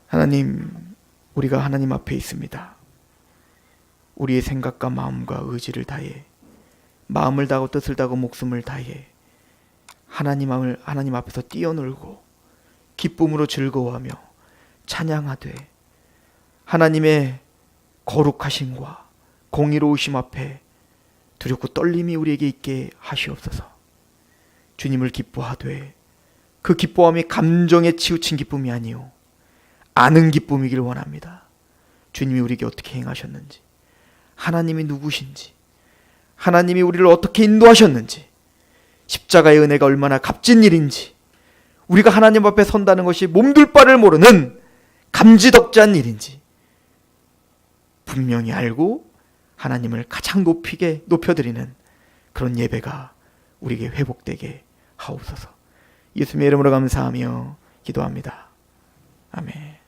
하나님, 우리가 하나님 앞에 있습니다. 우리의 생각과 마음과 의지를 다해, 마음을 다하고 뜻을 다하고 목숨을 다해 하나님 앞에서 뛰어놀고 기쁨으로 즐거워하며 찬양하되 하나님의 거룩하심과 공의로우심 앞에 두렵고 떨림이 우리에게 있게 하시옵소서. 주님을 기뻐하되 그 기뻐함이 감정에 치우친 기쁨이 아니요 아는 기쁨이길 원합니다. 주님이 우리에게 어떻게 행하셨는지, 하나님이 누구신지, 하나님이 우리를 어떻게 인도하셨는지, 십자가의 은혜가 얼마나 값진 일인지, 우리가 하나님 앞에 선다는 것이 몸둘 바를 모르는 감지덕지한 일인지 분명히 알고 하나님을 가장 높여드리는 그런 예배가 우리에게 회복되게 하옵소서. 예수님의 이름으로 감사하며 기도합니다. 아멘.